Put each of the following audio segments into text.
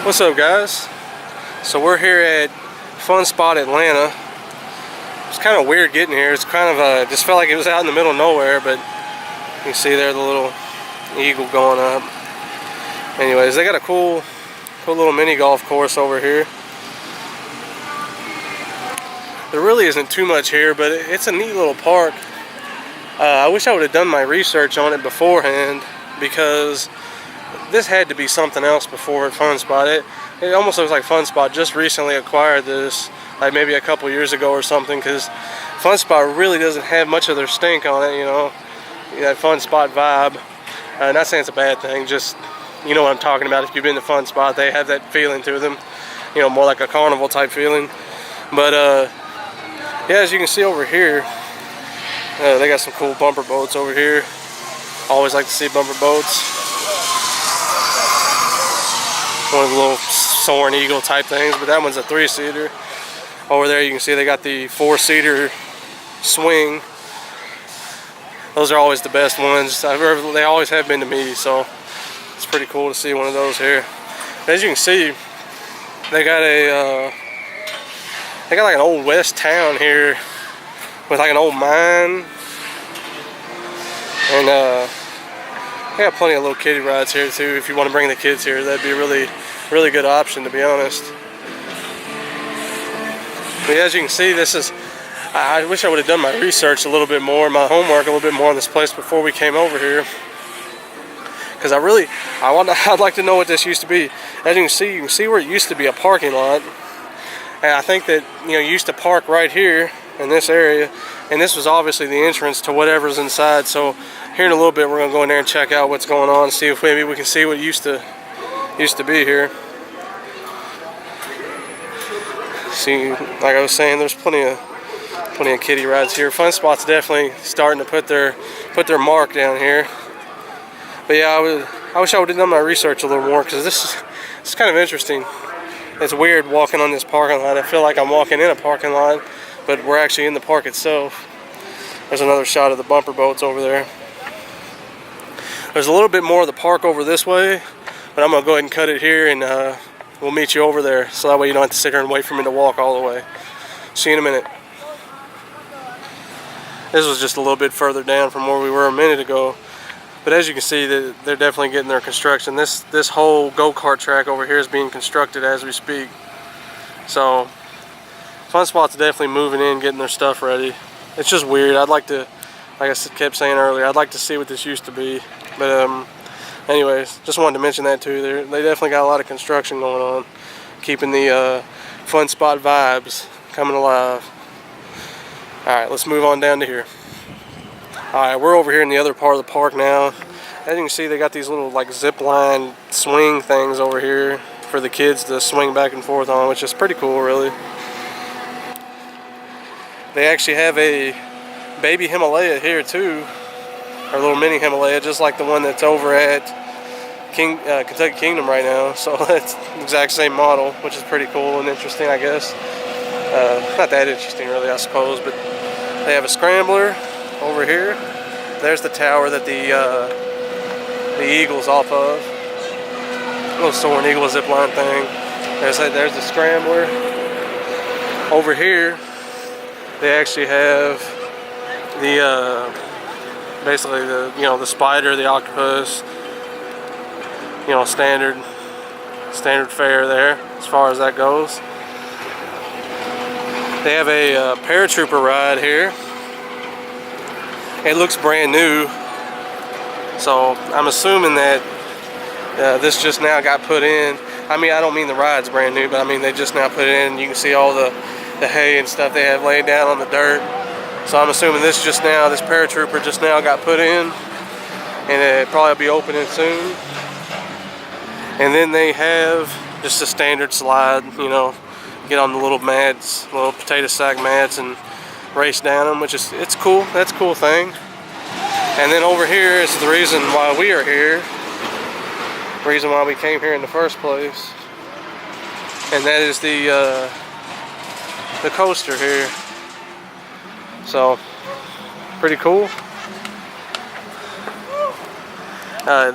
What's up, guys? So we're here at Fun Spot Atlanta. It's kind of weird getting here. It's kind of just felt like it was out in the middle of nowhere, but you can see there the little eagle going up. Anyways, they got a cool little mini golf course over here. There really isn't too much here, but it's a neat little park. I wish I would have done my research on it beforehand, because this had to be something else before Fun Spot. It almost looks like Fun Spot just recently acquired this, like maybe a couple years ago or something, because Fun Spot really doesn't have much of their stink on it, you know, that Fun Spot vibe. Not saying it's a bad thing, just, you know what I'm talking about. If you've been to Fun Spot, they have that feeling to them, you know, more like a carnival type feeling. But yeah, as you can see over here, they got some cool bumper boats over here. Always like to see bumper boats. One of the little Soaring Eagle type things, but that one's a 3-seater. Over there you can see they got the 4-seater swing. Those are always the best ones. They always have been to me, so it's pretty cool to see one of those here. As you can see, they got like an old west town here with like an old mine, and they got plenty of little kiddie rides here too. If you want to bring the kids here, that'd be a really good option, to be honest. But as you can see, this is, I wish I would have done my research a little bit more, my homework a little bit more on this place before we came over here, because I'd like to know what this used to be. As you can see where it used to be a parking lot, and I think that, you know, you used to park right here in this area, and this was obviously the entrance to whatever's inside. So here in a little bit we're gonna go in there and check out what's going on, see if maybe we can see what used to be here. See, like I was saying, there's plenty of kiddie rides here. Fun Spot's definitely starting to put their mark down here. But yeah, I wish I would have done my research a little more, because this is kind of interesting. It's weird walking on this parking lot. I feel like I'm walking in a parking lot, but we're actually in the park itself. There's another shot of the bumper boats over there. There's a little bit more of the park over this way, but I'm gonna go ahead and cut it here, and we'll meet you over there, so that way you don't have to sit here and wait for me to walk all the way. See you in a minute. This was just a little bit further down from where we were a minute ago. But as you can see, they're definitely getting their construction. This whole go-kart track over here is being constructed as we speak. So Fun Spot's definitely moving in, getting their stuff ready. It's just weird. I'd like to, like I kept saying earlier, I'd like to see what this used to be. But anyways, just wanted to mention that too. They definitely got a lot of construction going on, keeping the Fun Spot vibes coming alive. Alright, let's move on down to here. Alright, we're over here in the other part of the park now. As you can see, they got these little like zip line swing things over here for the kids to swing back and forth on, which is pretty cool, really. They actually have a baby Himalaya here too, or a little mini Himalaya, just like the one that's over at Kentucky Kingdom right now. So that's the exact same model, which is pretty cool and interesting, I guess. Not that interesting, really, I suppose, but they have a scrambler over here. There's the tower that the Eagle's off of. Little Soaring Eagle zipline thing. There's the scrambler. Over here, they actually have the basically the spider, the octopus. You know, standard fare there as far as that goes. They have a paratrooper ride here. It looks brand new, so I'm assuming that this just now got put in. I mean, I don't mean the ride's brand new, but I mean they just now put it in. You can see all the hay and stuff they have laid down on the dirt. So I'm assuming this paratrooper just now got put in, and it probably will be opening soon. And then they have just a standard slide, you know, get on the little mats, little potato sack mats, and race down them, which is, it's cool. That's a cool thing. And then over here is the reason why we are here, the reason why we came here in the first place, and that is the coaster here. So pretty cool.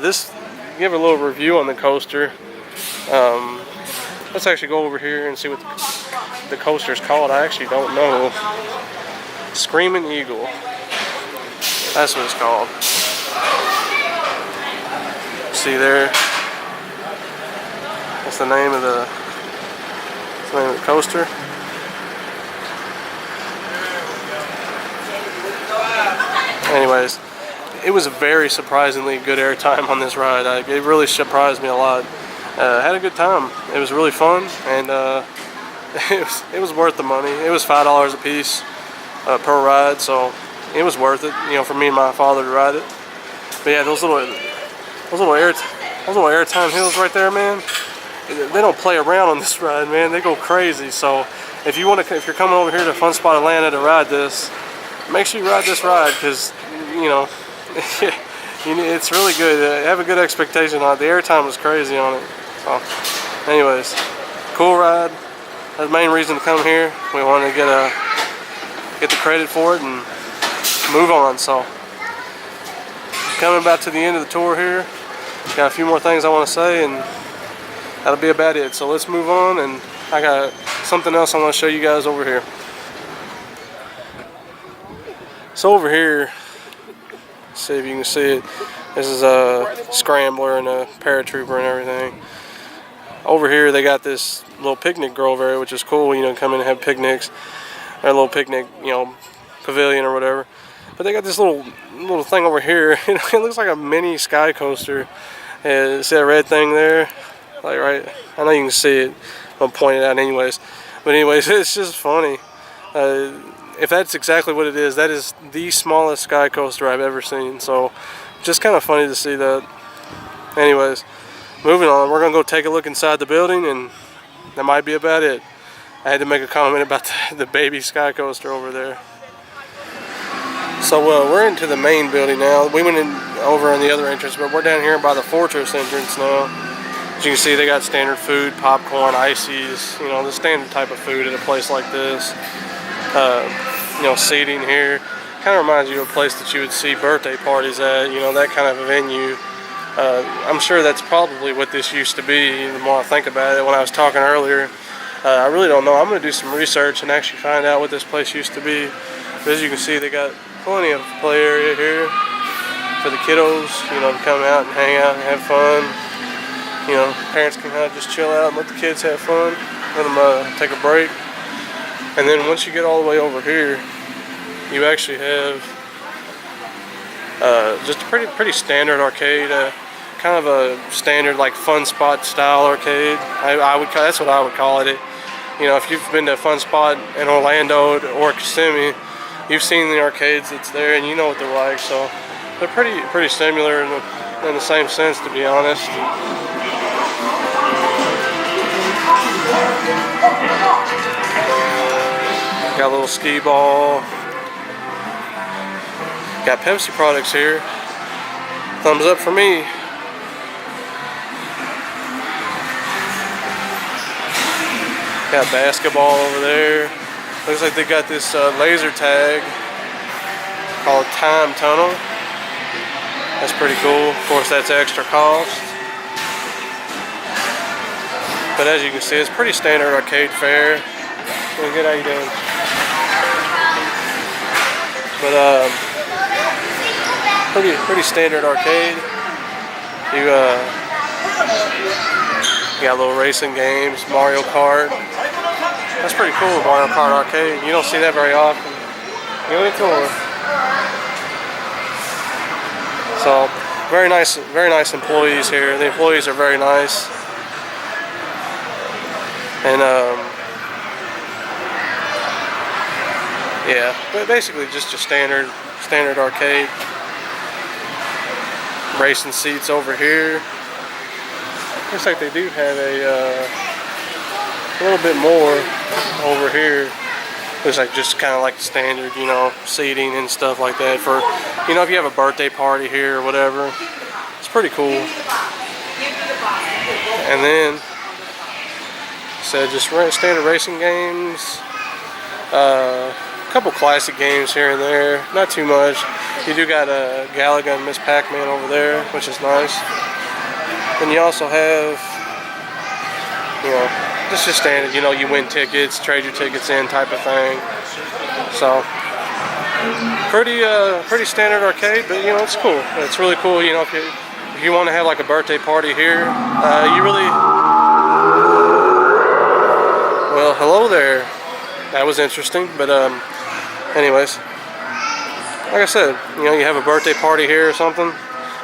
This give a little review on the coaster. let's actually go over here and see what the coaster's called. I actually don't know. Screaming Eagle. That's what it's called. See there? That's the name of the coaster. Anyways, it was a very surprisingly good airtime on this ride. It really surprised me a lot. Had a good time. It was really fun, and it was worth the money. It was $5 a piece per ride, so it was worth it. You know, for me and my father to ride it. But yeah, those little airtime hills right there, man. They don't play around on this ride, man. They go crazy. So if you're coming over here to Fun Spot Atlanta to ride this, make sure you ride this ride, because you know it's really good. Have a good expectation on it. The airtime was crazy on it. So, anyways, cool ride. That's the main reason to come here. We wanted to get the credit for it and move on. So, coming about to the end of the tour here. Got a few more things I want to say, and that'll be about it. So let's move on, and I got something else I want to show you guys over here. So over here, let's see if you can see it. This is a scrambler and a paratrooper and everything. Over here they got this little picnic grove area, which is cool. You know, come in and have picnics, or a little picnic, you know, pavilion or whatever. But they got this little thing over here. It looks like a mini sky coaster. See that red thing there? Like right, I know you can see it. I'm pointing it out anyways. But anyways, it's just funny. If that's exactly what it is, that is the smallest sky coaster I've ever seen. So, just kind of funny to see that. Anyways, moving on. We're gonna go take a look inside the building, and that might be about it. I had to make a comment about the baby sky coaster over there. So we're into the main building now. We went in over on the other entrance, but we're down here by the Fortress entrance now. As you can see, they got standard food, popcorn, ices, you know, the standard type of food at a place like this. You know, seating here. Kind of reminds you of a place that you would see birthday parties at, you know, that kind of a venue. I'm sure that's probably what this used to be, the more I think about it. When I was talking earlier, I really don't know. I'm going to do some research and actually find out what this place used to be. But as you can see, they got plenty of play area here for the kiddos, you know, to come out and hang out and have fun. You know, parents can kind of just chill out and let the kids have fun, let them take a break. And then once you get all the way over here, you actually have just a pretty standard arcade, kind of a standard like Fun Spot style arcade. That's what I would call it. You know, if you've been to a Fun Spot in Orlando or Kissimmee, you've seen the arcades that's there, and you know what they're like. So they're pretty similar in the same sense, to be honest. Got a little skee ball. Got Pepsi products here. Thumbs up for me. Got basketball over there. Looks like they got this laser tag called Time Tunnel. That's pretty cool. Of course, that's extra cost. But as you can see, it's pretty standard arcade fare. Doing good, how you doing? But pretty standard arcade. You got little racing games, Mario Kart. That's pretty cool, Mario Kart arcade. You don't see that very often. You know, tour. So very nice employees here. The employees are very nice. And yeah, but basically just a standard arcade. Racing seats over here. Looks like they do have a little bit more over here. Looks like just kind of like the standard, you know, seating and stuff like that for, you know, if you have a birthday party here or whatever. It's pretty cool. And then, so just standard racing games. A couple classic games here and there, not too much. You do got a Galaga and Miss Pac-Man over there, which is nice. Then you also have, you know, it's just standard. You know, you win tickets, trade your tickets in type of thing. So pretty standard arcade, but you know, it's cool. It's really cool. You know, if you want to have like a birthday party here, you really, well, hello there. That was interesting, but anyways, like I said, you know, you have a birthday party here or something.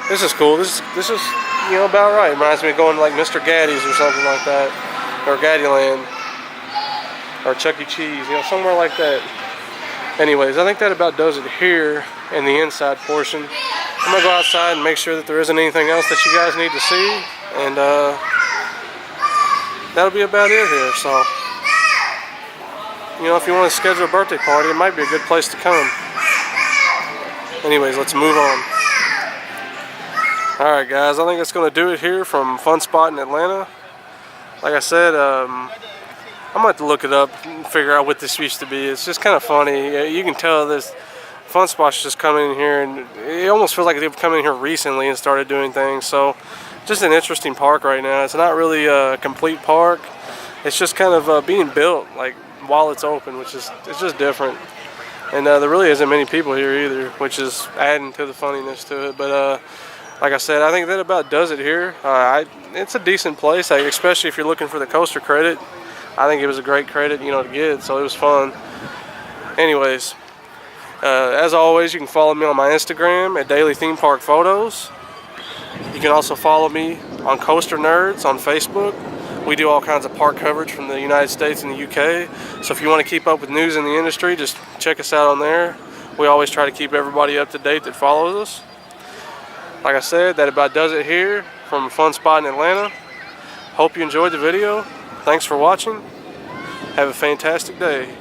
This is cool. This is, you know, about right. Reminds me of going to like Mr. Gaddy's or something like that, or Gaddyland, or Chuck E. Cheese, you know, somewhere like that. Anyways, I think that about does it here in the inside portion. I'm gonna go outside and make sure that there isn't anything else that you guys need to see, and that'll be about it here. So, you know, if you want to schedule a birthday party, it might be a good place to come. Anyways, let's move on. Alright guys, I think that's going to do it here from Fun Spot in Atlanta. Like I said, I'm going to have to look it up and figure out what this used to be. It's just kind of funny. You can tell this Fun Spot's just coming in here, and it almost feels like they've come in here recently and started doing things. So, just an interesting park right now. It's not really a complete park. It's just kind of being built like while it's open, which is, it's just different. And there really isn't many people here either, which is adding to the funniness to it. But like I said, I think that about does it here. It's a decent place, especially if you're looking for the coaster credit. I think it was a great credit, you know, to get, so it was fun. Anyways, as always, you can follow me on my Instagram at Daily Theme Park Photos. You can also follow me on Coaster Nerds on Facebook. We do all kinds of park coverage from the United States and the UK. So if you want to keep up with news in the industry, just check us out on there. We always try to keep everybody up to date that follows us. Like I said, that about does it here from Fun Spot in Atlanta. Hope you enjoyed the video. Thanks for watching. Have a fantastic day.